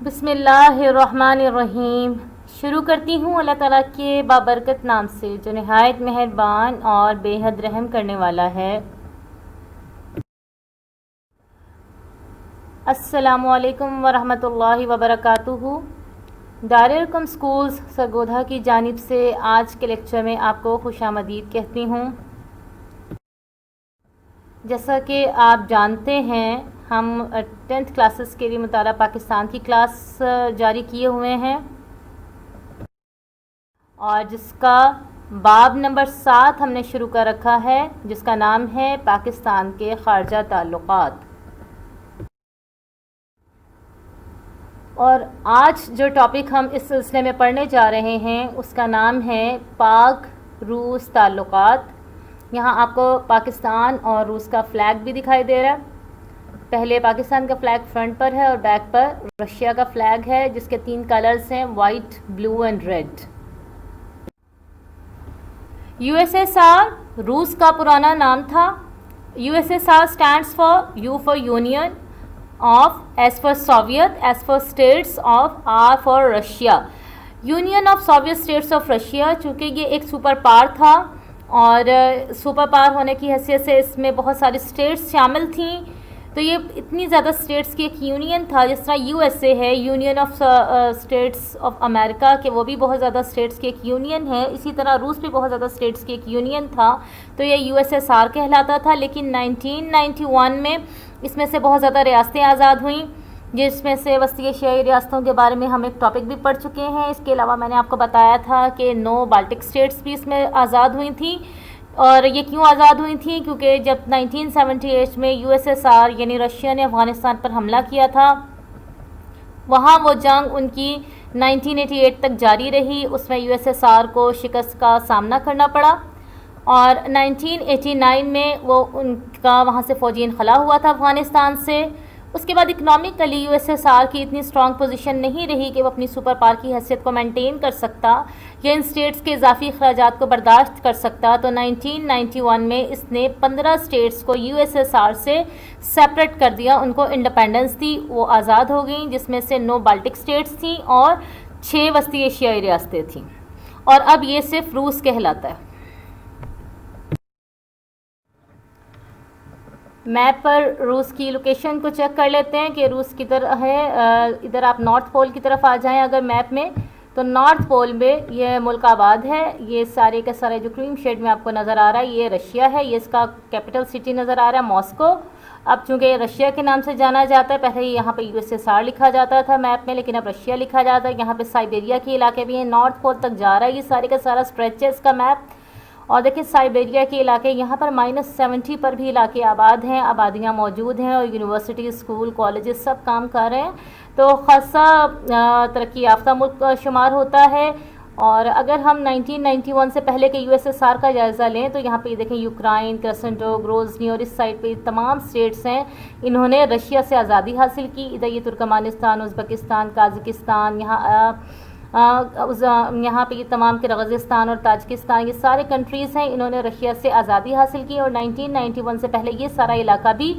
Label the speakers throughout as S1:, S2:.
S1: بسم اللہ الرحمن الرحیم۔ شروع کرتی ہوں اللہ تعالیٰ کے بابرکت نام سے جو نہایت مہربان اور بے حد رحم کرنے والا ہے۔ السلام علیکم ورحمۃ اللہ وبرکاتہ۔ دارالقم اسکولز سرگودھا کی جانب سے آج کے لیکچر میں آپ کو خوش آمدید کہتی ہوں۔ جیسا کہ آپ جانتے ہیں ہم 10th کلاسز کے لیے مطالعہ پاکستان کی کلاس جاری کیے ہوئے ہیں، اور جس کا باب نمبر 7 ہم نے شروع کر رکھا ہے، جس کا نام ہے پاکستان کے خارجہ تعلقات۔ اور آج جو ٹاپک ہم اس سلسلے میں پڑھنے جا رہے ہیں اس کا نام ہے پاک روس تعلقات۔ یہاں آپ کو پاکستان اور روس کا فلیگ بھی دکھائی دے رہا ہے۔ پہلے پاکستان کا فلیگ فرنٹ پر ہے اور بیک پر رشیا کا فلیگ ہے، جس کے 3 کلرز ہیں، white, blue and red. U S S R روس کا پرانا نام تھا۔ U S S R stands for U for union of, S for Soviet, S for states of, R for Russia. Union of Soviet states of Russia, چونکہ یہ ایک super power تھا اور سپر پاور ہونے کی حیثیت سے اس میں بہت ساری اسٹیٹس شامل تھیں، تو یہ اتنی زیادہ اسٹیٹس کی ایک یونین تھا، جس طرح یو ایس اے ہے، union of states of America, کہ وہ بھی بہت زیادہ اسٹیٹس کی ایک یونین ہے، اسی طرح روس بھی بہت زیادہ اسٹیٹس کی ایک یونین تھا، تو یہ یو ایس ایس آر کہلاتا تھا۔ لیکن 1991 میں اس میں سے بہت زیادہ ریاستیں آزاد ہوئیں، جس میں سے وسطی ایشیائی ریاستوں کے بارے میں ہم ایک ٹاپک بھی پڑھ چکے ہیں۔ اس کے علاوہ میں نے آپ کو بتایا تھا کہ 9 بالٹک اسٹیٹس بھی اس میں آزاد ہوئی تھیں، اور یہ کیوں آزاد ہوئی تھیں؟ کیونکہ جب 1978 میں یو ایس ایس آر یعنی رشیا نے افغانستان پر حملہ کیا تھا، وہاں وہ جنگ ان کی 1988 تک جاری رہی، اس میں یو ایس ایس آر کو شکست کا سامنا کرنا پڑا، اور 1989 میں وہ ان کا وہاں سے فوجی انخلا ہوا تھا افغانستان سے۔ اس کے بعد economically you S S are کی اتنی اسٹرانگ پوزیشن نہیں رہی کہ وہ اپنی سپر پاور کی حیثیت کو مینٹین کر سکتا یا ان اسٹیٹس کے اضافی اخراجات کو برداشت کر سکتا، تو 1991 میں اس نے 15 اسٹیٹس کو یو ایس ایس آر سے سیپریٹ کر دیا، ان کو انڈیپینڈنس دی، وہ آزاد ہو گئیں، جس میں سے 9 بالٹک اسٹیٹس تھیں اور 6 وسطی ایشیائی ریاستیں تھیں، اور اب یہ صرف روس کہلاتا ہے۔ میپ پر روس کی لوکیشن کو چیک کر لیتے ہیں کہ روس کدھر ہے۔ ادھر آپ نارتھ پول کی طرف آ جائیں اگر میپ میں، تو نارتھ پول میں یہ ملک آباد ہے، یہ سارے کے سارے جو کریم شیڈ میں آپ کو نظر آ رہا ہے یہ رشیا ہے، یہ اس کا کیپٹل سٹی نظر آ رہا ہے ماسکو۔ اب چونکہ یہ رشیا کے نام سے جانا جاتا ہے، پہلے یہاں پہ یو ایس ایس آر لکھا جاتا تھا میپ میں، لیکن اب رشیا لکھا جاتا ہے۔ یہاں پہ سائبیریا کے علاقے بھی ہیں، نارتھ پول تک جا رہا ہے یہ سارے کا سارا اسٹریچ ہے اس کا میپ۔ اور دیکھیں سائبیریا کے علاقے، یہاں پر -70 پر بھی علاقے آباد ہیں، آبادیاں موجود ہیں، اور یونیورسٹی، اسکول، کالجز سب کام کر رہے ہیں، تو خاصا ترقی یافتہ ملک شمار ہوتا ہے۔ اور اگر ہم 1991 سے پہلے کے یو ایس ایس آر کا جائزہ لیں تو یہاں پہ دیکھیں یوکرائن، کرسنٹو، گروزنی، اور اس سائڈ پہ تمام اسٹیٹس ہیں، انہوں نے رشیا سے آزادی حاصل کی۔ ادھر یہ ترکمانستان، ازبکستان، قازقستان، یہاں پہ یہ تمام کرغزستان اور تاجکستان، یہ سارے کنٹریز ہیں، انہوں نے رشیا سے آزادی حاصل کی، اور 1991 سے پہلے یہ سارا علاقہ بھی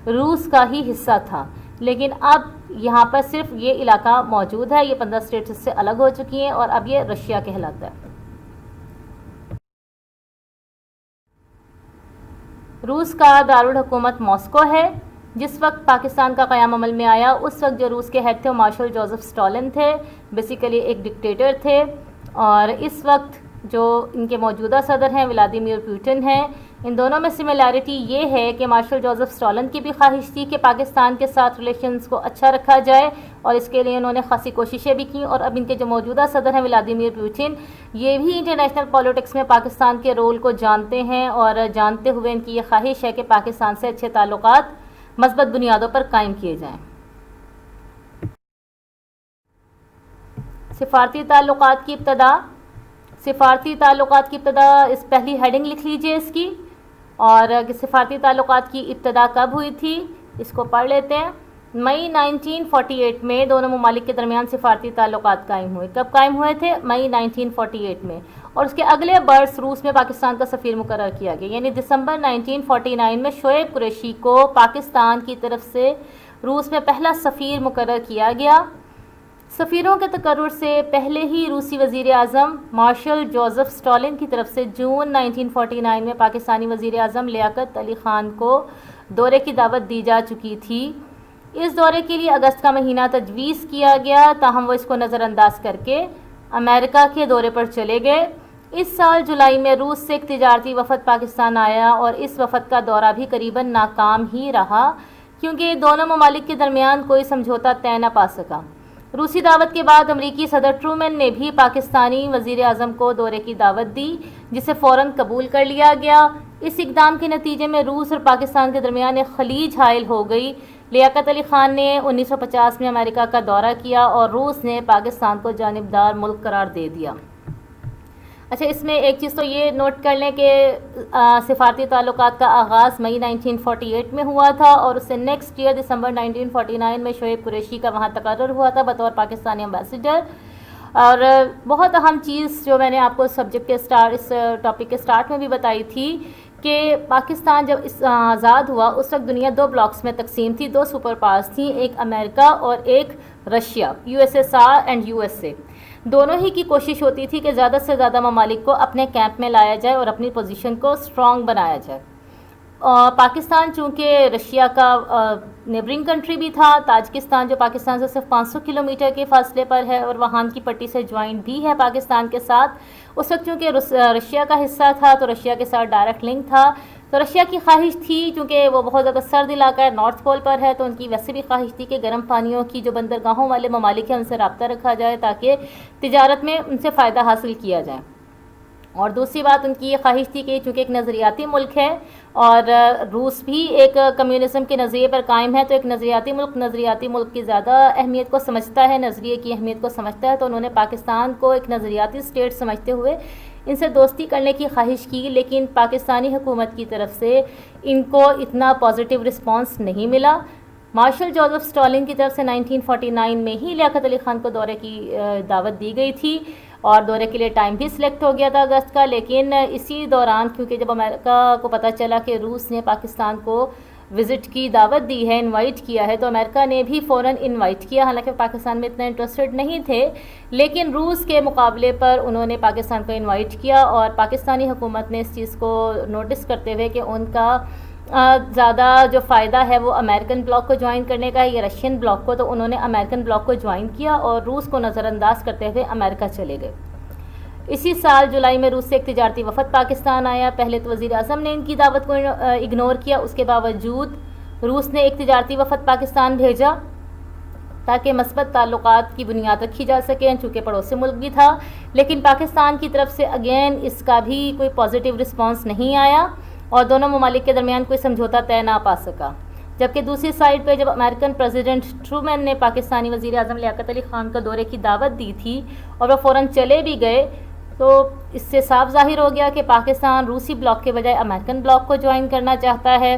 S1: روس کا ہی حصہ تھا۔ لیکن اب یہاں پر صرف یہ علاقہ موجود ہے، یہ 15 اسٹیٹس سے الگ ہو چکی ہیں، اور اب یہ رشیا کہلاتا ہے۔ روس کا دارالحکومت ماسکو ہے۔ جس وقت پاکستان کا قیام عمل میں آیا اس وقت جو روس کے ہیڈ تھے وہ مارشل جوزف اسٹالن تھے، بیسیکلی ایک ڈکٹیٹر تھے، اور اس وقت جو ان کے موجودہ صدر ہیں ولادیمیر پوٹن ہیں۔ ان دونوں میں سملیرٹی یہ ہے کہ مارشل جوزف اسٹالن کی بھی خواہش تھی کہ پاکستان کے ساتھ ریلیشنز کو اچھا رکھا جائے، اور اس کے لیے انہوں نے خاصی کوششیں بھی کیں، اور اب ان کے جو موجودہ صدر ہیں ولادیمیر پوٹن، یہ بھی انٹرنیشنل پولیٹکس میں پاکستان کے رول کو جانتے ہیں، اور جانتے ہوئے ان کی یہ خواہش ہے کہ پاکستان سے اچھے تعلقات مثبت بنیادوں پر قائم کیے جائیں۔ سفارتی تعلقات کی ابتدا۔ سفارتی تعلقات کی ابتدا، اس پہلی ہیڈنگ لکھ لیجئے اس کی، اور سفارتی تعلقات کی ابتدا کب ہوئی تھی اس کو پڑھ لیتے ہیں۔ مئی 1948 میں دونوں ممالک کے درمیان سفارتی تعلقات قائم ہوئے۔ کب قائم ہوئے تھے؟ مئی 1948 میں، اور اس کے اگلے برس روس میں پاکستان کا سفیر مقرر کیا گیا، یعنی دسمبر 1949 میں شعیب قریشی کو پاکستان کی طرف سے روس میں پہلا سفیر مقرر کیا گیا۔ سفیروں کے تقرر سے پہلے ہی روسی وزیر اعظم مارشل جوزف اسٹالن کی طرف سے جون 1949 میں پاکستانی وزیر اعظم لیاقت علی خان کو دورے کی دعوت دی جا چکی تھی۔ اس دورے کے لیے اگست کا مہینہ تجویز کیا گیا، تاہم وہ اس کو نظر انداز کر کے امریکہ کے دورے پر چلے گئے۔ اس سال جولائی میں روس سے ایک تجارتی وفد پاکستان آیا اور اس وفد کا دورہ بھی قریباً ناکام ہی رہا کیونکہ دونوں ممالک کے درمیان کوئی سمجھوتا طے نہ پا سکا۔ روسی دعوت کے بعد امریکی صدر ٹرومین نے بھی پاکستانی وزیر اعظم کو دورے کی دعوت دی، جسے فوراً قبول کر لیا گیا۔ اس اقدام کے نتیجے میں روس اور پاکستان کے درمیان ایک خلیج حائل ہو گئی۔ لیاقت علی خان نے 1950 میں امریکہ کا دورہ کیا اور روس نے پاکستان کو جانبدار ملک قرار دے دیا۔ اچھا، اس میں ایک چیز تو یہ نوٹ کر لیں کہ سفارتی تعلقات کا آغاز مئی 1948 میں ہوا تھا اور اس سے نیکسٹ ایئر دسمبر 1949 میں شعیب قریشی کا وہاں تقرر ہوا تھا بطور پاکستانی ایمبیسیڈر۔ اور بہت اہم چیز جو میں نے آپ کو سبجیکٹ کے اس ٹاپک کے سٹارٹ میں بھی بتائی تھی کہ پاکستان جب آزاد ہوا اس وقت دنیا دو بلاکس میں تقسیم تھی، دو سپر پاورز تھیں، ایک امریکہ اور ایک رشیا، USSR اینڈ USA۔ دونوں ہی کی کوشش ہوتی تھی کہ زیادہ سے زیادہ ممالک کو اپنے کیمپ میں لایا جائے اور اپنی پوزیشن کو اسٹرانگ بنایا جائے۔ پاکستان چونکہ رشیا کا نیبرنگ کنٹری بھی تھا، تاجکستان جو پاکستان سے صرف 500 کلومیٹر کے فاصلے پر ہے اور وہاں کی پٹی سے جوائنٹ بھی ہے پاکستان کے ساتھ، اس وقت چونکہ رشیا کا حصہ تھا تو رشیا کے ساتھ ڈائریکٹ لنک تھا۔ تو رشیا کی خواہش تھی، چونکہ وہ بہت زیادہ سرد علاقہ ہے، نارتھ پول پر ہے، تو ان کی ویسے بھی خواہش تھی کہ گرم پانیوں کی جو بندرگاہوں والے ممالک ہیں ان سے رابطہ رکھا جائے تاکہ تجارت میں ان سے فائدہ حاصل کیا جائے۔ اور دوسری بات ان کی یہ خواہش تھی کہ چونکہ ایک نظریاتی ملک ہے اور روس بھی ایک کمیونزم کے نظریے پر قائم ہے، تو ایک نظریاتی ملک کی زیادہ اہمیت کو سمجھتا ہے، نظریے کی اہمیت کو سمجھتا ہے، تو انہوں نے پاکستان کو ایک نظریاتی اسٹیٹ سمجھتے ہوئے ان سے دوستی کرنے کی خواہش کی، لیکن پاکستانی حکومت کی طرف سے ان کو اتنا پازیٹیو رسپانس نہیں ملا۔ مارشل جوزف اسٹالن کی طرف سے 1949 میں ہی لیاقت علی خان کو دورے کی دعوت دی گئی تھی اور دورے کے لیے ٹائم بھی سلیکٹ ہو گیا تھا اگست کا، لیکن اسی دوران کیونکہ جب امریکہ کو پتہ چلا کہ روس نے پاکستان کو وزٹ کی دعوت دی ہے، انوائٹ کیا ہے، تو امریکہ نے بھی فوراً انوائٹ کیا، حالانکہ پاکستان میں اتنا انٹرسٹڈ نہیں تھے، لیکن روس کے مقابلے پر انہوں نے پاکستان کو انوائٹ کیا اور پاکستانی حکومت نے اس چیز کو نوٹس کرتے ہوئے کہ ان کا زیادہ جو فائدہ ہے وہ امریکن بلاک کو جوائن کرنے کا ہے یا رشین بلاک کو، تو انہوں نے امریکن بلاک کو جوائن کیا اور روس کو نظر انداز کرتے ہوئے امریکہ چلے گئے۔ اسی سال جولائی میں روس سے ایک تجارتی وفد پاکستان آیا۔ پہلے تو وزیر اعظم نے ان کی دعوت کو اگنور کیا، اس کے باوجود روس نے ایک تجارتی وفد پاکستان بھیجا تاکہ مثبت تعلقات کی بنیاد رکھی جا سکے، چونکہ پڑوسی ملک بھی تھا، لیکن پاکستان کی طرف سے اگین اس کا بھی کوئی پازیٹیو رسپانس نہیں آیا اور دونوں ممالک کے درمیان کوئی سمجھوتا طے نہ پا سکا۔ جبکہ دوسری سائڈ پہ جب امریکن پریزیڈنٹ ٹرومین نے پاکستانی وزیر اعظم لیاقت علی خان کو دورے کی دعوت دی تھی اور وہ فوراً چلے بھی گئے، تو اس سے صاف ظاہر ہو گیا کہ پاکستان روسی بلاک کے بجائے امریکن بلاک کو جوائن کرنا چاہتا ہے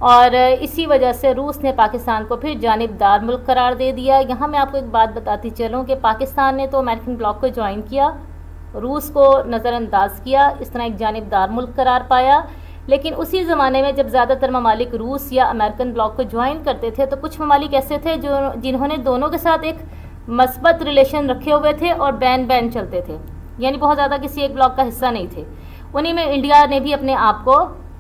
S1: اور اسی وجہ سے روس نے پاکستان کو پھر جانبدار ملک قرار دے دیا۔ یہاں میں آپ کو ایک بات بتاتی چلوں کہ پاکستان نے تو امریکن بلاک کو جوائن کیا، روس کو نظر انداز کیا، اس طرح ایک جانبدار ملک قرار پایا، لیکن اسی زمانے میں جب زیادہ تر ممالک روس یا امریکن بلاک کو جوائن کرتے تھے تو کچھ ممالک ایسے تھے جنہوں نے دونوں کے ساتھ ایک مثبت ریلیشن رکھے ہوئے تھے اور بین چلتے تھے، یعنی بہت زیادہ کسی ایک بلاک کا حصہ نہیں تھے۔ انہی میں انڈیا نے بھی اپنے آپ کو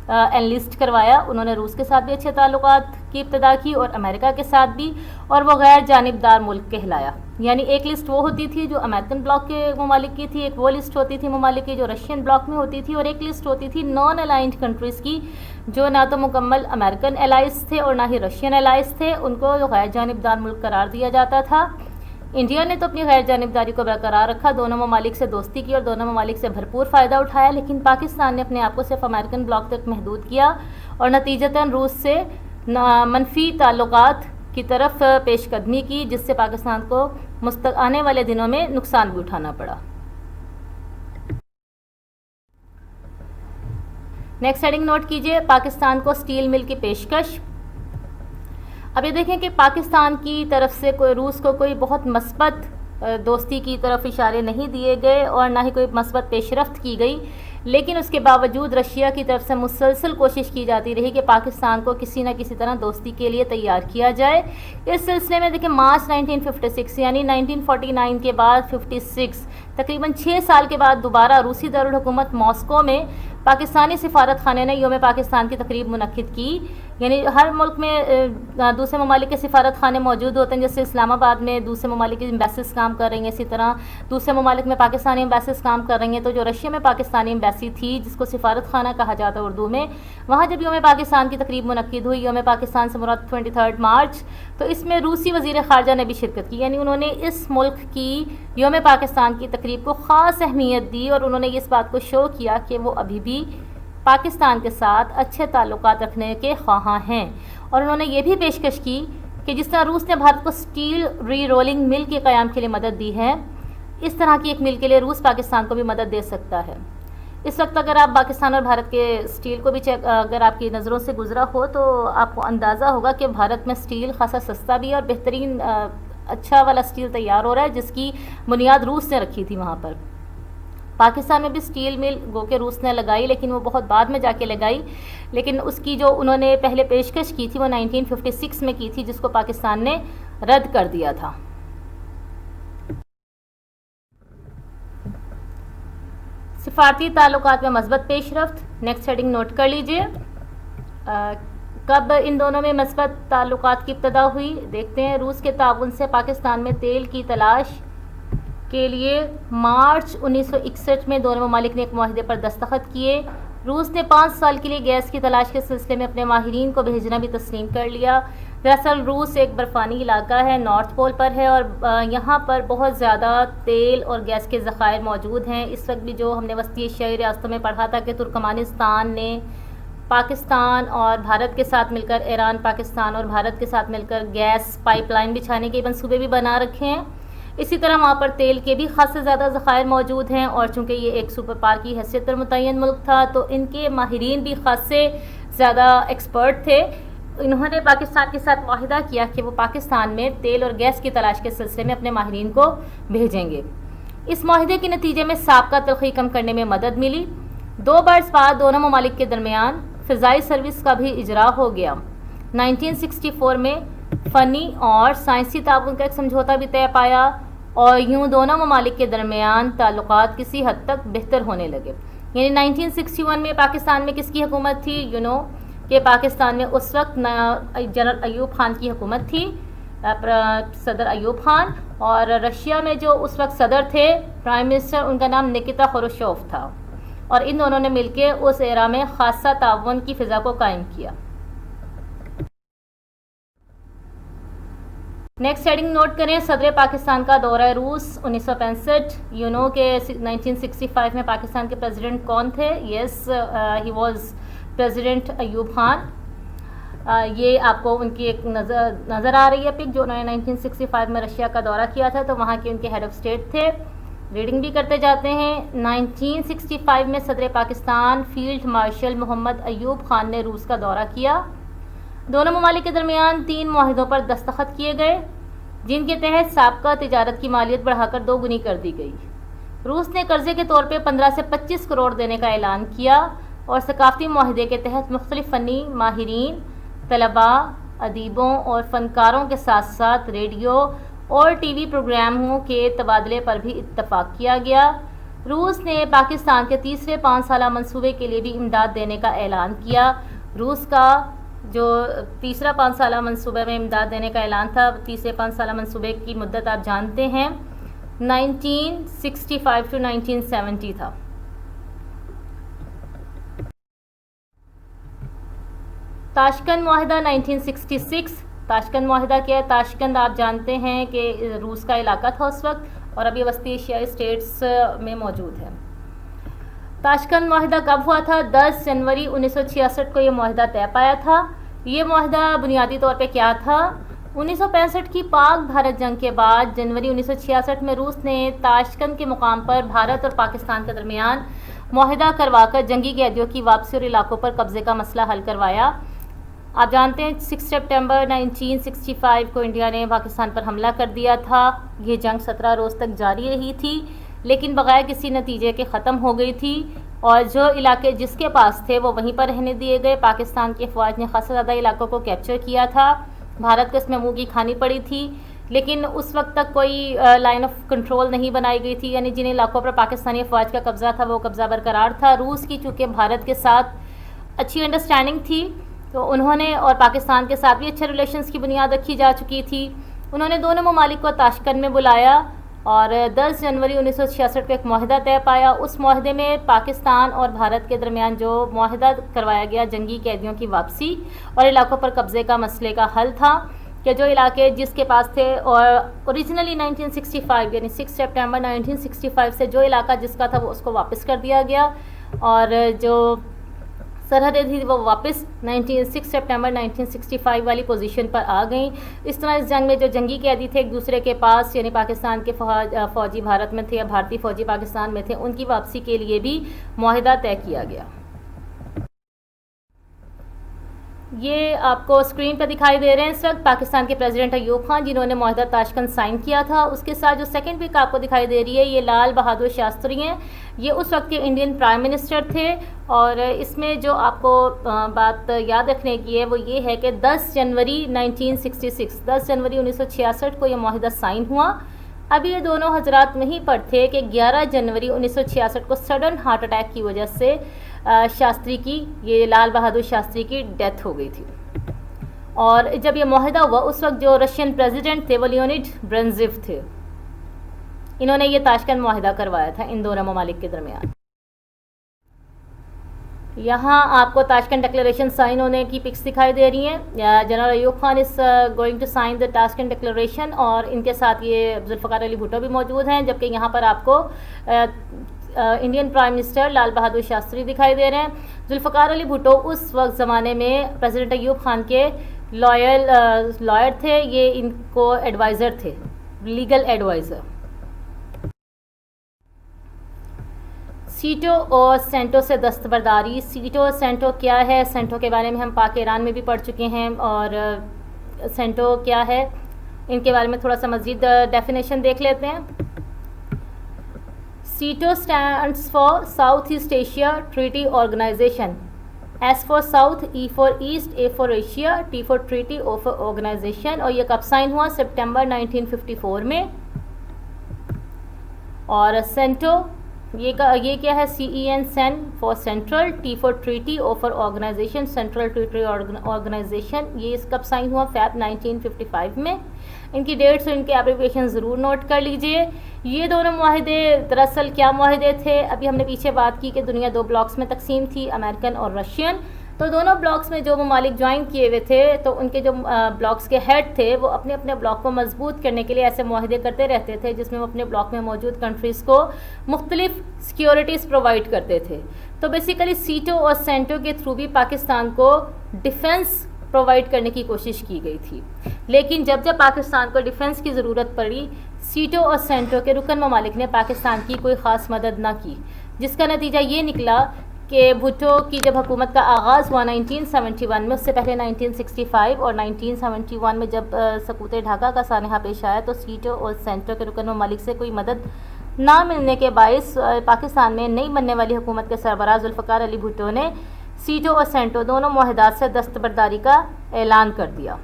S1: انلسٹ کروایا، انہوں نے روس کے ساتھ بھی اچھے تعلقات کی ابتدا کی اور امریکہ کے ساتھ بھی، اور وہ غیر جانبدار ملک کہلایا۔ یعنی ایک لسٹ وہ ہوتی تھی جو امریکن بلاک کے ممالک کی تھی، ایک وہ لسٹ ہوتی تھی ممالک کی جو رشین بلاک میں ہوتی تھی، اور ایک لسٹ ہوتی تھی نان الائنڈ کنٹریز کی جو نہ تو مکمل امریکن الائز تھے اور نہ ہی رشین الائز تھے، ان کو غیر جانبدار ملک قرار دیا جاتا تھا۔ انڈیا نے تو اپنی غیر جانبداری کو برقرار رکھا، دونوں ممالک سے دوستی کی اور دونوں ممالک سے بھرپور فائدہ اٹھایا، لیکن پاکستان نے اپنے آپ کو صرف امریکن بلاک تک محدود کیا اور نتیجتاً روس سے منفی تعلقات کی طرف پیش قدمی کی، جس سے پاکستان کو آنے والے دنوں میں نقصان بھی اٹھانا پڑا۔ نیکسٹ ہیڈنگ نوٹ کیجئے، پاکستان کو سٹیل مل کی پیشکش۔ اب یہ دیکھیں کہ پاکستان کی طرف سے روس کو کوئی بہت مثبت دوستی کی طرف اشارے نہیں دیے گئے اور نہ ہی کوئی مثبت پیش رفت کی گئی، لیکن اس کے باوجود رشیا کی طرف سے مسلسل کوشش کی جاتی رہی کہ پاکستان کو کسی نہ کسی طرح دوستی کے لیے تیار کیا جائے۔ اس سلسلے میں دیکھیں مارچ 1956 یعنی 1949 کے بعد 56 تقریباً 6 سال کے بعد دوبارہ روسی دارالحکومت ماسکو میں پاکستانی سفارت خانے نے یوم پاکستان کی تقریب منعقد کی۔ یعنی ہر ملک میں دوسرے ممالک کے سفارت خانے موجود ہوتے ہیں، جیسے اسلام آباد میں دوسرے ممالک کی ایمبیسیز کام کر رہی ہیں، اسی طرح دوسرے ممالک میں پاکستانی ایمبیسیز کام کر رہی ہیں۔ تو جو رشیا میں پاکستانی ایمبیسی تھی، جس کو سفارت خانہ کہا جاتا ہے اردو میں، وہاں جب یوم پاکستان کی تقریب منعقد ہوئی، یوم پاکستان سے مراد 23 مارچ، تو اس میں روسی وزیر خارجہ نے بھی شرکت کی۔ یعنی انہوں نے اس ملک کی یوم پاکستان کی تقریب کو خاص اہمیت دی اور انہوں نے اس بات کو شو کیا کہ وہ ابھی بھی پاکستان کے ساتھ اچھے تعلقات رکھنے کے خواہاں ہیں۔ اور انہوں نے یہ بھی پیشکش کی کہ جس طرح روس نے بھارت کو سٹیل ری رولنگ مل کے قیام کے لیے مدد دی ہے، اس طرح کی ایک مل کے لیے روس پاکستان کو بھی مدد دے سکتا ہے۔ اس وقت اگر آپ پاکستان اور بھارت کے سٹیل کو بھی اگر آپ کی نظروں سے گزرا ہو تو آپ کو اندازہ ہوگا کہ بھارت میں سٹیل خاصا سستا بھی ہے اور بہترین اچھا والا سٹیل تیار ہو رہا ہے، جس کی بنیاد روس نے رکھی تھی وہاں پر۔ پاکستان میں بھی سٹیل مل گو کہ روس نے لگائی، لیکن وہ بہت بعد میں جا کے لگائی، لیکن اس کی جو انہوں نے پہلے پیشکش کی تھی وہ 1956 میں کی تھی، جس کو پاکستان نے رد کر دیا تھا۔ سفارتی تعلقات میں مثبت پیش رفت، نیکسٹ ہیڈنگ نوٹ کر لیجئے۔ کب ان دونوں میں مثبت تعلقات کی ابتدا ہوئی؟ دیکھتے ہیں۔ روس کے تعاون سے پاکستان میں تیل کی تلاش کے لیے مارچ 1961 میں دونوں ممالک نے ایک معاہدے پر دستخط کیے۔ روس نے 5 سال کے لیے گیس کی تلاش کے سلسلے میں اپنے ماہرین کو بھیجنا بھی تسلیم کر لیا۔ دراصل روس ایک برفانی علاقہ ہے، نارتھ پول پر ہے، اور یہاں پر بہت زیادہ تیل اور گیس کے ذخائر موجود ہیں۔ اس وقت بھی جو ہم نے وسطی ایشیائی ریاستوں میں پڑھا تھا کہ ترکمانستان نے پاکستان اور بھارت کے ساتھ مل کر، ایران پاکستان اور بھارت کے ساتھ مل کر گیس پائپ لائن بچھانے کے منصوبے بھی بنا رکھے ہیں۔ اسی طرح وہاں پر تیل کے بھی خاصے زیادہ ذخائر موجود ہیں، اور چونکہ یہ ایک سپر پاور کی حیثیت پر متعین ملک تھا تو ان کے ماہرین بھی خاصے زیادہ ایکسپرٹ تھے۔ انہوں نے پاکستان کے ساتھ معاہدہ کیا کہ وہ پاکستان میں تیل اور گیس کی تلاش کے سلسلے میں اپنے ماہرین کو بھیجیں گے۔ اس معاہدے کے نتیجے میں سابقہ تلخی کم کرنے میں مدد ملی۔ 2 برس بعد دونوں ممالک کے درمیان فضائی سروس کا بھی اجرا ہو گیا۔ 1964 میں فنی اور سائنسی تعاون کا ایک سمجھوتا بھی طے پایا، اور یوں دونوں ممالک کے درمیان تعلقات کسی حد تک بہتر ہونے لگے۔ یعنی 1961 میں پاکستان میں کس کی حکومت تھی؟ کہ پاکستان میں اس وقت جنرل ایوب خان کی حکومت تھی، صدر ایوب خان، اور رشیا میں جو اس وقت صدر تھے، پرائم منسٹر، ان کا نام نکیتا خروشچوف تھا، اور ان دونوں نے مل کے اس ایرا میں خاصا تعاون کی فضا کو قائم کیا۔ نیکسٹ ہیڈنگ نوٹ کریں۔ صدر پاکستان کا دورہ روس 1965۔ کہ 1965 میں پاکستان کے پریزیڈنٹ کون تھے؟ Yes, he was president Ayub Khan. یہ آپ کو ان کی ایک نظر آ رہی ہے پک، جو انہوں نے 1965 میں رشیا کا دورہ کیا تھا، تو وہاں کے ان کے ہیڈ آف اسٹیٹ تھے۔ ریڈنگ بھی کرتے جاتے ہیں۔ 1965 میں صدر پاکستان فیلڈ مارشل محمد ایوب خان نے روس کا دورہ کیا۔ دونوں ممالک کے درمیان 3 معاہدوں پر دستخط کیے گئے، جن کے تحت سابقہ تجارت کی مالیت بڑھا کر 2 گنی کر دی گئی۔ روس نے قرضے کے طور پہ 15 سے 25 کروڑ دینے کا اعلان کیا، اور ثقافتی معاہدے کے تحت مختلف فنی ماہرین، طلباء، ادیبوں اور فنکاروں کے ساتھ ساتھ ریڈیو اور ٹی وی پروگراموں کے تبادلے پر بھی اتفاق کیا گیا۔ روس نے پاکستان کے تیسرے 5 سالہ منصوبے کے لیے بھی امداد دینے کا اعلان کیا۔ روس کا جو تیسرا 5 سالہ منصوبے میں امداد دینے کا اعلان تھا، تیسرے 5 سالہ منصوبے کی مدت آپ جانتے ہیں 1965 to 1970 تھا۔ تاشکند معاہدہ 1966۔ تاشکند معاہدہ کیا ہے؟ تاشکند آپ جانتے ہیں کہ روس کا علاقہ تھا اس وقت، اور ابھی وسطی ایشیائی اسٹیٹس میں موجود ہے۔ تاشکند معاہدہ کب ہوا تھا؟ 10 جنوری 1966 کو یہ معاہدہ طے پایا تھا۔ یہ معاہدہ بنیادی طور پہ کیا تھا؟ 1965 کی پاک بھارت جنگ کے بعد جنوری 1966 میں روس نے تاشکند کے مقام پر بھارت اور پاکستان کے درمیان معاہدہ کروا کر جنگی قیدیوں کی واپسی اور علاقوں پر قبضے کا مسئلہ حل کروایا۔ آپ جانتے ہیں 6 سپٹمبر 1965 کو انڈیا نے پاکستان پر حملہ کر دیا تھا۔ یہ جنگ 17 روز تک جاری رہی تھی، لیکن بغیر کسی نتیجے کے ختم ہو گئی تھی۔ اور جو علاقے جس کے پاس تھے وہ وہیں پر رہنے دیے گئے. پاکستان کی افواج نے خاصا زیادہ علاقوں کو کیپچر کیا تھا. بھارت کو اس میں منہ کی کھانی پڑی تھی، لیکن اس وقت تک کوئی لائن آف کنٹرول نہیں بنائی گئی تھی، یعنی جن علاقوں پر پاکستانی افواج کا قبضہ تھا وہ قبضہ برقرار تھا. روس کی چونکہ بھارت کے ساتھ اچھی انڈرسٹینڈنگ تھی تو انہوں نے، اور پاکستان کے ساتھ بھی اچھے ریلیشنز کی بنیاد رکھی جا چکی تھی، انہوں نے دونوں ممالک کو تاشکند میں بلایا اور 10 جنوری 1966 کو ایک معاہدہ طے پایا. اس معاہدے میں پاکستان اور بھارت کے درمیان جو معاہدہ کروایا گیا جنگی قیدیوں کی واپسی اور علاقوں پر قبضے کا مسئلے کا حل تھا کہ جو علاقے جس کے پاس تھے، اور اوریجنلی 1965 یعنی 6 سپٹمبر 1965 سے جو علاقہ جس کا تھا وہ اس کو واپس کر دیا گیا، اور جو سرحدیں تھی وہ واپس 6 سپٹمبر 1965 والی پوزیشن پر آ گئیں. اس طرح اس جنگ میں جو جنگی قیدی تھے ایک دوسرے کے پاس، یعنی پاکستان کے فوجی بھارت میں تھے یا بھارتی فوجی پاکستان میں تھے، ان کی واپسی کے لیے بھی معاہدہ طے کیا گیا. یہ آپ کو اسکرین پہ دکھائی دے رہے ہیں اس وقت پاکستان کے پریزیڈنٹ ایوب خان جنہوں نے معاہدہ تاشکند سائن کیا تھا. اس کے ساتھ جو سیکنڈ پک آپ کو دکھائی دے رہی ہے یہ لال بہادر شاستری ہیں. یہ اس وقت کے انڈین پرائم منسٹر تھے، اور اس میں جو آپ کو بات یاد رکھنے کی ہے وہ یہ ہے کہ 10 جنوری 1966 کو یہ معاہدہ سائن ہوا. اب یہ دونوں حضرات وہیں پر تھے کہ 11 جنوری 1966 کو سڈن ہارٹ اٹیک کی وجہ سے شاستری کی، یہ لال بہادر شاستری کی ڈیتھ ہو گئی تھی. اور جب یہ معاہدہ ہوا اس وقت جو رشین پریزیڈنٹ تھے وہ لیونڈ برینزیو تھے. انہوں نے یہ تاشکند معاہدہ کروایا تھا ان دونوں ممالک کے درمیان. یہاں آپ کو تاشکند ڈکلیریشن سائن ہونے کی پکس دکھائی دے رہی ہیں. General Ayub Khan is going to sign the Tashkent declaration, اور ان کے ساتھ یہ ذوالفقار علی بھٹو بھی موجود ہیں، جبکہ یہاں پر آپ کو Indian prime minister Lal Bahadur Shastri دکھائی دے رہے ہیں. ذوالفقار علی بھٹو اس وقت زمانے میں پریزیڈنٹ ایوب خان کے لائر تھے، یہ ان کو ایڈوائزر تھے، لیگل ایڈوائزر. سیٹو اور سینٹو سے دستبرداری. سیٹو اور سینٹو کیا ہے؟ سینٹو کے بارے میں ہم پاک ایران میں بھی پڑھ چکے ہیں، اور سینٹو کیا ہے ان کے بارے میں تھوڑا سا مزید ڈیفینیشن دیکھ لیتے ہیں. SEATO stands for South East Asia Treaty Organization. S for South, E for East, A for Asia, T for Treaty, O for Organization. اور یہ کب سائن ہوا؟ سپٹمبر 1954 میں. اور سینٹو یہ کیا ہے؟ C E N, cen for Central, T for Treaty, O for Organization, Central Treaty Organization. یہ اس کب سائن ہوا؟ فیب 1955 میں. ان کی ڈیٹس اور ان کے ایبریویشن ضرور نوٹ کر لیجئے. یہ دونوں معاہدے دراصل کیا معاہدے تھے؟ ابھی ہم نے پیچھے بات کی کہ دنیا 2 بلاکس میں تقسیم تھی، امریکن اور رشین. تو دونوں بلاکس میں جو ممالک جوائن کیے ہوئے تھے تو ان کے جو بلاکس کے ہیڈ تھے وہ اپنے اپنے بلاک کو مضبوط کرنے کے لیے ایسے معاہدے کرتے رہتے تھے جس میں وہ اپنے بلاک میں موجود کنٹریز کو مختلف سیکیورٹیز پرووائڈ کرتے تھے. تو بیسیکلی سیٹو اور سینٹو کے تھرو بھی پاکستان کو ڈیفنس پرووائڈ کرنے کی کوشش کی گئی تھی. لیکن جب پاکستان کو ڈیفنس کی ضرورت پڑی، سیٹو اور سینٹو کے رکن ممالک نے پاکستان کی کوئی خاص مدد نہ کی، جس کا نتیجہ یہ نکلا کہ بھٹو کی جب حکومت کا آغاز ہوا 1971 میں، اس سے پہلے 1965 اور 1971 میں جب سقوط ڈھاکہ کا سانحہ پیش آیا تو سیٹو اور سینٹو کے رکن ممالک سے کوئی مدد نہ ملنے کے باعث پاکستان میں نئی بننے والی حکومت کے سربراہ ذوالفقار علی بھٹو نے سیٹو اور سینٹو دونوں معاہدات سے دستبرداری کا اعلان کر دیا.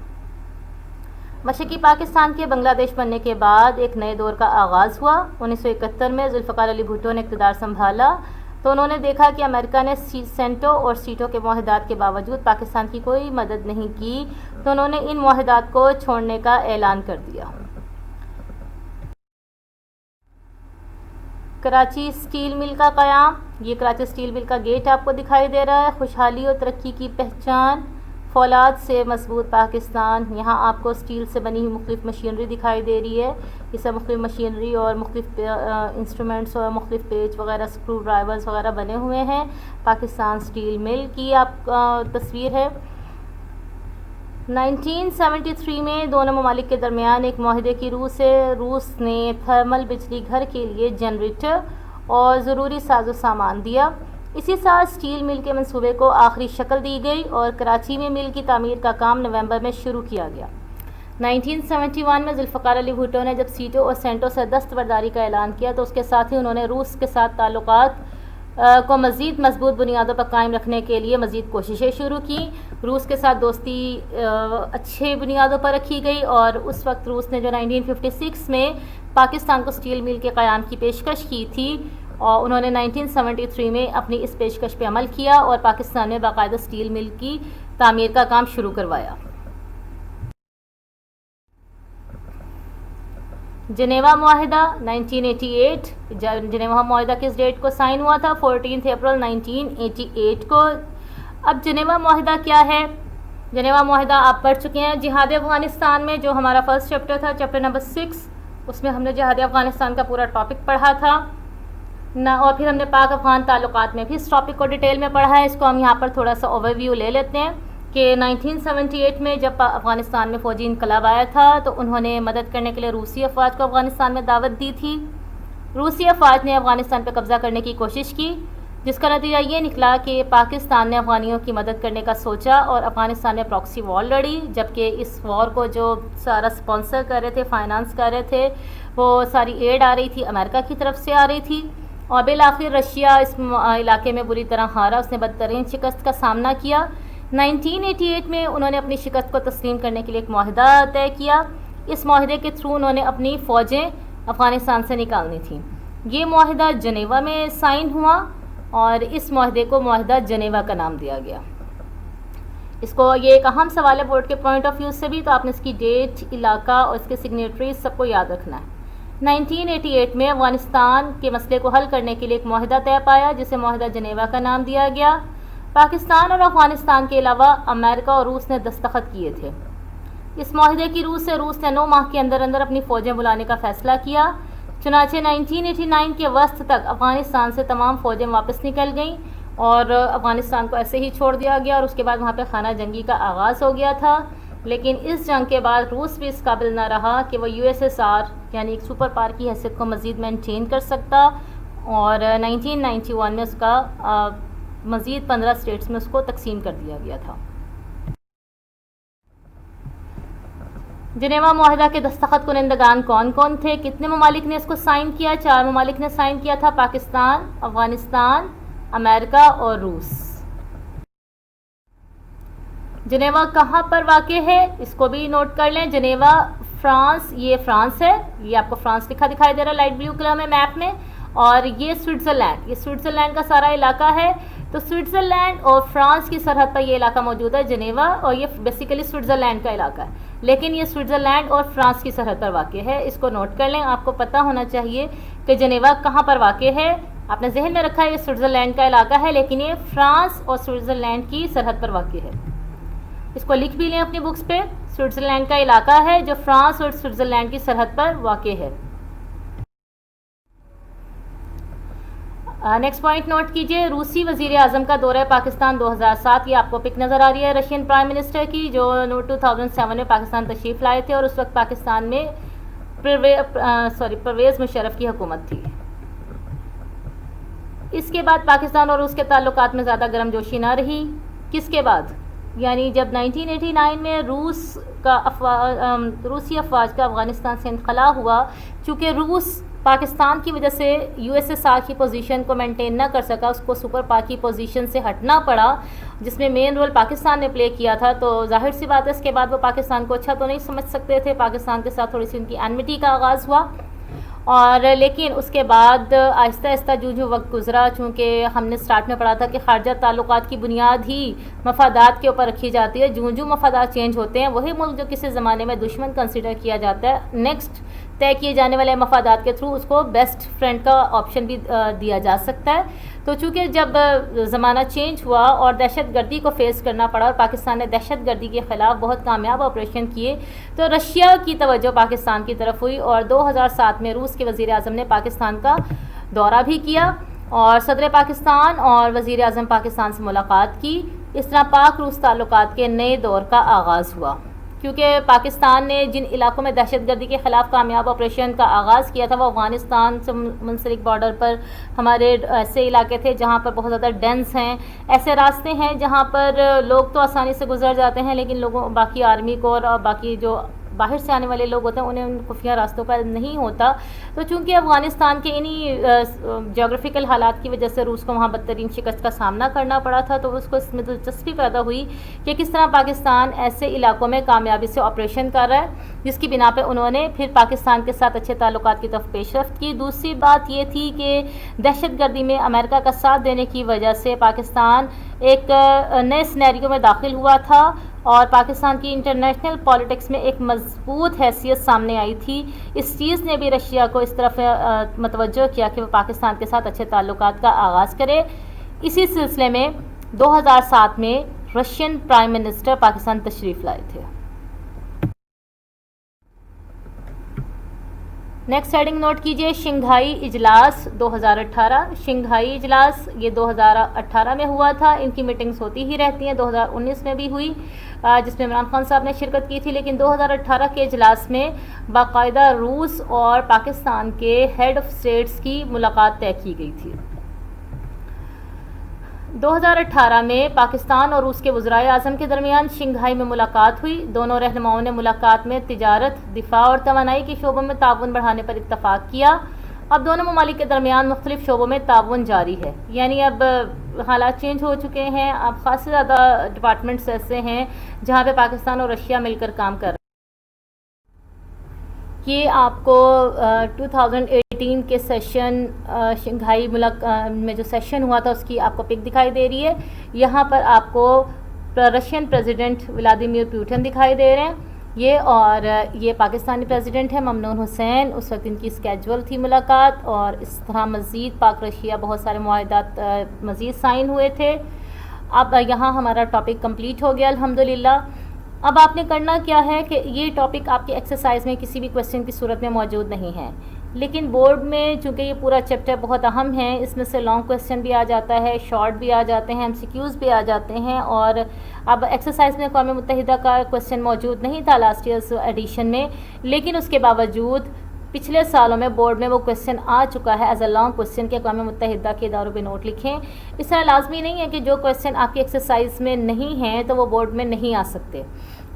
S1: مشرقی پاکستان کے بنگلہ دیش بننے کے بعد ایک نئے دور کا آغاز ہوا. 1971 میں ذوالفقار علی بھٹو نے اقتدار سنبھالا تو انہوں نے دیکھا کہ امریکہ نے سینٹو اور سیٹو کے معاہدات کے باوجود پاکستان کی کوئی مدد نہیں کی، تو انہوں نے ان معاہدات کو چھوڑنے کا اعلان کر دیا. کراچی اسٹیل مل کا قیام. یہ کراچی اسٹیل مل کا گیٹ آپ کو دکھائی دے رہا ہے. خوشحالی اور ترقی کی پہچان، فولاد سے مضبوط پاکستان. یہاں آپ کو اسٹیل سے بنی ہوئی مختلف مشینری دکھائی دے رہی ہے. اس سے مختلف مشینری اور مختلف انسٹرومنٹس اور مختلف پیچ وغیرہ، اسکرو ڈرائیورز وغیرہ بنے ہوئے ہیں. پاکستان اسٹیل مل کی آپ تصویر ہے. 1973 میں دونوں ممالک کے درمیان ایک معاہدے کی روح سے روس نے تھرمل بجلی گھر کے لیے جنریٹر اور ضروری ساز و سامان دیا. اسی سال اسٹیل مل کے منصوبے کو آخری شکل دی گئی اور کراچی میں مل کی تعمیر کا کام نومبر میں شروع کیا گیا. 1971 میں ذوالفقار علی بھٹو نے جب سیٹو اور سینٹو سے دستبرداری کا اعلان کیا تو اس کے ساتھ ہی انہوں نے روس کے ساتھ تعلقات کو مزید مضبوط بنیادوں پر قائم رکھنے کے لیے مزید کوششیں شروع کیں. روس کے ساتھ دوستی اچھے بنیادوں پر رکھی گئی اور اس وقت روس نے جو 1956 میں پاکستان کو اسٹیل مل کے قیام کی پیشکش کی تھی اور انہوں نے 1973 میں اپنی اس پیشکش پہ عمل کیا اور پاکستان میں باقاعدہ اسٹیل مل کی تعمیر کا کام شروع کروایا. جنیوا معاہدہ 1988. جنیوا معاہدہ کس ڈیٹ کو سائن ہوا تھا؟ 14 اپریل 1988 کو. اب جنیوا معاہدہ کیا ہے؟ جنیوا معاہدہ آپ پڑھ چکے ہیں. جہاد افغانستان میں جو ہمارا فرسٹ چیپٹر تھا، چیپٹر نمبر 6، اس میں ہم نے جہاد افغانستان کا پورا ٹاپک پڑھا تھا اور پھر ہم نے پاک افغان تعلقات میں بھی اس ٹاپک کو ڈیٹیل میں پڑھا ہے. اس کو ہم یہاں پر تھوڑا سا اوور ویو لے لیتے ہیں کہ 1978 میں جب افغانستان میں فوجی انقلاب آیا تھا تو انہوں نے مدد کرنے کے لیے روسی افواج کو افغانستان میں دعوت دی تھی. روسی افواج نے افغانستان پہ قبضہ کرنے کی کوشش کی، جس کا نتیجہ یہ نکلا کہ پاکستان نے افغانیوں کی مدد کرنے کا سوچا اور افغانستان میں پراکسی وار لڑی، جبکہ اس وار کو جو سارا سپانسر کر رہے تھے، فائنانس کر رہے تھے، وہ ساری ایڈ آ رہی تھی امریکہ کی طرف سے آ رہی تھی اور بالآخر رشیا اس علاقے میں بری طرح ہارا. اس نے بدترین شکست کا سامنا کیا. 1988 میں انہوں نے اپنی شکست کو تسلیم کرنے کے لیے ایک معاہدہ طے کیا. اس معاہدے کے تھرو انہوں نے اپنی فوجیں افغانستان سے نکالنی تھیں. یہ معاہدہ جنیوا میں سائن ہوا اور اس معاہدے کو معاہدہ جنیوا کا نام دیا گیا. اس کو یہ ایک اہم سوال ہے بورڈ کے پوائنٹ آف ویو سے بھی، تو آپ نے اس کی ڈیٹ، علاقہ اور اس کے سگنیٹریز سب کو یاد رکھنا ہے. 1988 میں افغانستان کے مسئلے کو حل کرنے کے لیے ایک معاہدہ طے پایا جسے معاہدہ جنیوا کا نام دیا گیا. پاکستان اور افغانستان کے علاوہ امریکہ اور روس نے دستخط کیے تھے. اس معاہدے کی روح سے روس نے 9 ماہ کے اندر اندر اپنی فوجیں بلانے کا فیصلہ کیا. چنانچہ 1989 کے وسط تک افغانستان سے تمام فوجیں واپس نکل گئیں اور افغانستان کو ایسے ہی چھوڑ دیا گیا اور اس کے بعد وہاں پہ خانہ جنگی کا آغاز ہو گیا تھا. لیکن اس جنگ کے بعد روس بھی اس قابل نہ رہا کہ وہ USSR یعنی ایک سپر پاور کی حیثیت کو مزید مینٹین کر سکتا اور 1991 میں اس کا مزید 15 اسٹیٹس میں اس کو تقسیم کر دیا گیا تھا. جنیوا معاہدہ کے دستخط کنندگان کون کون تھے؟ کتنے ممالک نے اس کو سائن کیا؟ 4 ممالک نے سائن کیا تھا، پاکستان، افغانستان، امریکہ اور روس. جنیوا کہاں پر واقع ہے اس کو بھی نوٹ کر لیں. جنیوا فرانس، یہ فرانس ہے، یہ آپ کو فرانس لکھا دکھائی دے رہا ہے لائٹ بلیو کلر میں میپ میں، اور یہ سوئٹزرلینڈ، یہ سوئٹزرلینڈ کا سارا علاقہ ہے. تو سوئٹزرلینڈ اور فرانس کی سرحد پر یہ علاقہ موجود ہے جنیوا، اور یہ بیسیکلی سوئٹزرلینڈ کا علاقہ ہے لیکن یہ سوئٹزرلینڈ اور فرانس کی سرحد پر واقع ہے. اس کو نوٹ کر لیں. آپ کو پتہ ہونا چاہیے کہ جنیوا کہاں پر واقع ہے. آپ نے ذہن میں رکھا ہے یہ سوئٹزرلینڈ کا علاقہ ہے لیکن یہ فرانس اور سوئٹزرلینڈ کی سرحد پر واقع ہے. اس کو لکھ بھی لیں اپنی بکس پہ. سوئٹزرلینڈ کا علاقہ ہے جو فرانس اور سوئٹزرلینڈ کی سرحد پر واقع ہے. نیکسٹ پوائنٹ نوٹ کیجئے. روسی وزیر اعظم کا دورہ پاکستان 2007. یہ آپ کو پک نظر آ رہی ہے رشین پرائم منسٹر کی جو 2007 میں پاکستان تشریف لائے تھے اور اس وقت پاکستان میں پرویز مشرف کی حکومت تھی. اس کے بعد پاکستان اور روس کے تعلقات میں زیادہ گرم جوشی نہ رہی. کس کے بعد؟ یعنی جب 1989 میں روسی افواج کا افغانستان سے انخلا ہوا، چونکہ روس پاکستان کی وجہ سے USSR کی پوزیشن کو مینٹین نہ کر سکا، اس کو سپر پاور کی پوزیشن سے ہٹنا پڑا جس میں مین رول پاکستان نے پلے کیا تھا. تو ظاہر سی بات ہے اس کے بعد وہ پاکستان کو اچھا تو نہیں سمجھ سکتے تھے. پاکستان کے ساتھ تھوڑی سی ان کی اینمٹی کا آغاز ہوا اور لیکن اس کے بعد آہستہ آہستہ جو وقت گزرا، چونکہ ہم نے سٹارٹ میں پڑھا تھا کہ خارجہ تعلقات کی بنیاد ہی مفادات کے اوپر رکھی جاتی ہے. جو مفادات چینج ہوتے ہیں وہی ملک جو کسی زمانے میں دشمن کنسیڈر کیا جاتا ہے، نیکسٹ طے کیے جانے والے مفادات کے تھرو اس کو بیسٹ فرینڈ کا آپشن بھی دیا جا سکتا ہے. تو چونکہ جب زمانہ چینج ہوا اور دہشت گردی کو فیس کرنا پڑا اور پاکستان نے دہشت گردی کے خلاف بہت کامیاب آپریشن کیے، تو رشیا کی توجہ پاکستان کی طرف ہوئی اور 2007 میں روس کے وزیر اعظم نے پاکستان کا دورہ بھی کیا اور صدر پاکستان اور وزیر اعظم پاکستان سے ملاقات کی. اس طرح پاک روس تعلقات کے نئے دور کا آغاز ہوا، کیونکہ پاکستان نے جن علاقوں میں دہشت گردی کے خلاف کامیاب آپریشن کا آغاز کیا تھا وہ افغانستان سے منسلک بارڈر پر ہمارے ایسے علاقے تھے جہاں پر بہت زیادہ ڈینس ہیں، ایسے راستے ہیں جہاں پر لوگ تو آسانی سے گزر جاتے ہیں لیکن لوگوں باقی آرمی کو اور باقی جو باہر سے آنے والے لوگ ہوتے ہیں انہیں ان خفیہ راستوں پر نہیں ہوتا. تو چونکہ افغانستان کے انہی جغرافیکل حالات کی وجہ سے روس کو وہاں بدترین شکست کا سامنا کرنا پڑا تھا, تو اس کو اس میں دلچسپی پیدا ہوئی کہ کس طرح پاکستان ایسے علاقوں میں کامیابی سے آپریشن کر رہا ہے, جس کی بنا پہ انہوں نے پھر پاکستان کے ساتھ اچھے تعلقات کی طرف پیش رفت کی. دوسری بات یہ تھی کہ دہشت گردی میں امریکہ کا ساتھ دینے کی وجہ سے پاکستان ایک نئے سینیریو میں داخل ہوا تھا اور پاکستان کی انٹرنیشنل پالیٹکس میں ایک مضبوط حیثیت سامنے آئی تھی. اس چیز نے بھی رشیا کو اس طرف متوجہ کیا کہ وہ پاکستان کے ساتھ اچھے تعلقات کا آغاز کرے. اسی سلسلے میں 2007 میں رشین پرائم منسٹر پاکستان تشریف لائے تھے. نیکسٹ ہیڈنگ نوٹ کیجئے, شنگھائی اجلاس 2018. شنگھائی اجلاس یہ 2018 میں ہوا تھا. ان کی میٹنگز ہوتی ہی رہتی ہیں, 2019 میں بھی ہوئی جس میں عمران خان صاحب نے شرکت کی تھی, لیکن 2018 کے اجلاس میں باقاعدہ روس اور پاکستان کے ہیڈ آف اسٹیٹس کی ملاقات طے کی گئی تھی. 2018 میں پاکستان اور روس کے وزرائے اعظم کے درمیان شنگھائی میں ملاقات ہوئی. دونوں رہنماؤں نے ملاقات میں تجارت, دفاع اور توانائی کے شعبوں میں تعاون بڑھانے پر اتفاق کیا. اب دونوں ممالک کے درمیان مختلف شعبوں میں تعاون جاری ہے, یعنی اب حالات چینج ہو چکے ہیں. اب خاصی زیادہ ڈپارٹمنٹس ایسے ہیں جہاں پہ پاکستان اور رشیا مل کر کام کر رہے ہیں. یہ آپ کو 2018 کے سیشن شنگھائی میں جو سیشن ہوا تھا اس کی آپ کو پک دکھائی دے رہی ہے. یہاں پر آپ کو رشین پریزیڈنٹ ولادیمیر پوٹن دکھائی دے رہے ہیں اور یہ پاکستانی پریزیڈنٹ ہے ممنون حسین. اس وقت ان کی اسکیجول تھی ملاقات, اور اس طرح مزید پاک رشیا بہت سارے معاہدات مزید سائن ہوئے تھے. اب یہاں ہمارا ٹاپک کمپلیٹ ہو گیا الحمدللہ. اب آپ نے کرنا کیا ہے کہ یہ ٹاپک آپ کی ایکسرسائز میں کسی بھی کویسچن کی صورت میں موجود نہیں ہے, لیکن بورڈ میں چونکہ یہ پورا چیپٹر بہت اہم ہے, اس میں سے لانگ کویسچن بھی آ جاتا ہے, شارٹ بھی آ جاتے ہیں, MCQs بھی آ جاتے ہیں. اور اب ایکسرسائز میں اقوام متحدہ کا کویسچن موجود نہیں تھا لاسٹ ایئرس ایڈیشن میں, لیکن اس کے باوجود پچھلے سالوں میں بورڈ میں وہ کویسچن آ چکا ہے ایز اے لانگ کویسچن کہ اقوام متحدہ کے اداروں پہ نوٹ لکھیں. اس طرح لازمی نہیں ہے کہ جو کویسچن آپ کی ایکسرسائز میں نہیں ہیں تو وہ بورڈ میں نہیں آ سکتے.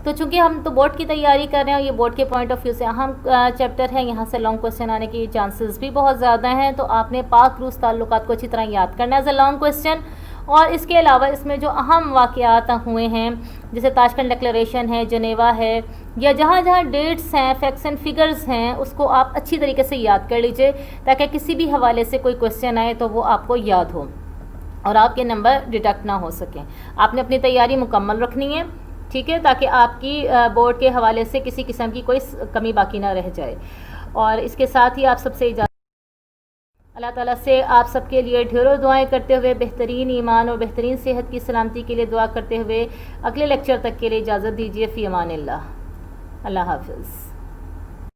S1: تو چونکہ ہم تو بورڈ کی تیاری کر رہے ہیں اور یہ بورڈ کے پوائنٹ آف ویو سے اہم چیپٹر ہے, یہاں سے لانگ کویسچن آنے کی چانسز بھی بہت زیادہ ہیں. تو آپ نے پاک روس تعلقات کو اچھی طرح یاد کرنا ہے ایز اے لانگ کویسچن. اور اس کے علاوہ اس میں جو اہم واقعات ہوئے ہیں جیسے تاشکنڈ ڈکلیریشن ہے, جنیوا ہے, یا جہاں جہاں ڈیٹس ہیں, فیکٹس اینڈ فگرز ہیں, اس کو آپ اچھی طریقے سے یاد کر لیجئے تاکہ کسی بھی حوالے سے کوئی کویسچن آئے تو وہ آپ کو یاد ہو اور آپ کے نمبر ڈیڈکٹ نہ ہو سکیں. آپ نے اپنی تیاری مکمل رکھنی ہے, ٹھیک ہے, تاکہ آپ کی بورڈ کے حوالے سے کسی قسم کی کوئی کمی باقی نہ رہ جائے. اور اس کے ساتھ ہی آپ سب سے اللہ تعالیٰ سے آپ سب کے لیے ڈھیروں دعائیں کرتے ہوئے, بہترین ایمان اور بہترین صحت کی سلامتی کے لیے دعا کرتے ہوئے اگلے لیکچر تک کے لیے اجازت دیجیے. فی امان اللہ. اللہ حافظ.